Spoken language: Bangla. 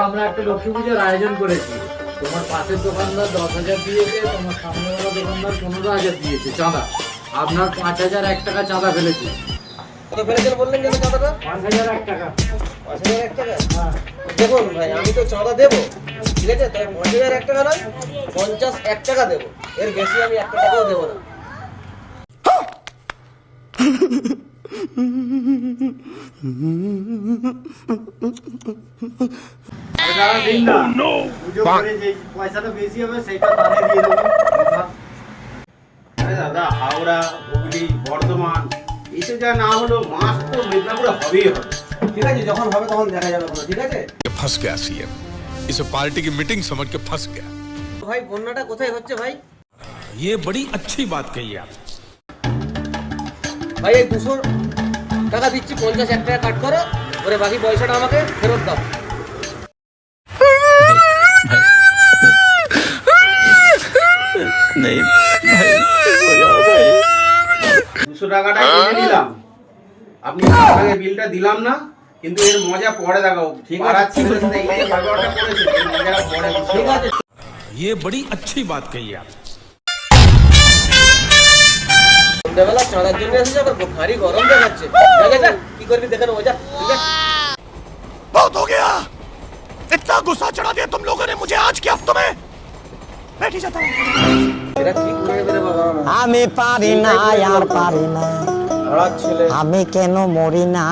আমরা একটা লক্ষ্মী পুজোর আয়োজন করেছি। তোমার পাশের দোকানদার 10,000 দিয়েছে, তোমার সামনে দোকানদার 15,000 দিয়েছে চাঁদা। আপনার 5,001 টাকা চাঁদা ফেলেছি। কত ফেলেছেন বললেন কেন চাঁদাটা? 5,001 টাকা। 5,001 টাকা? হ্যাঁ। দেখুন ভাই, আমি তো চাঁদা দেবো, ঠিক আছে? তবে 5,001 টাকা নয়, 51 টাকা দেবো। এর বেশি আমি 1 টাকাও দেবো না। দাদা দিন না। পুজো করে যে পয়সাটা বেশি হবে সেটা দানে দিয়ে দেবো। আরে দাদা, হাওড়া, হুগলি, বর্ধমান এইসব জায়গা না হলেও মাস তো মেদিনীপুরে হবেই হবে। ঠিক আছে, যখন হবে তখন দেখা যাবে, ঠিক আছে? फंस गया सीएम, इसे पार्टी की मीटिंग समझ के फंस गया। ভাই বন্যাটা কোথায় হচ্ছে ভাই? ये बड़ी अच्छी बात कही आप। ভাই এই 200 টাকা দিচ্ছি, 51 টাকা কাট করো, ওরে বাকি পয়সাটা আমাকে ফেরত দাও। नहीं भाई हो जाओ भाई। 200 টাকাটা কিনে নিলাম, আপনি আগে বিলটা দিলাম না, কিন্তু এর মজা পরে দেখাও। ঠিক পাড়ার আছে। ছেলের সাথে এই যে ব্যবহারটা করেছে, এর মজাটা পরে বুঝতে ঠিক পারবে। আছে। ये बड़ी अच्छी बात कही आप। সন্ধ্যাবেলা চাঁদার জন্য এসেছে, আবার ভারী গরম দেখাচ্ছে। দেখা যাক কি করবি, দেখে নেবো, যা। ঠিক আছে। बहुत हो गया, इतना गुस्सा चढ़ा दिया तुम लोगों ने मुझे आज के हफ्तों में। बैठ ही जाता हूँ। এরা কি করে নেবে রে বাবা? আমি পারি না আর পারি না, পাড়ার ছেলে। আমি কেন মরি না।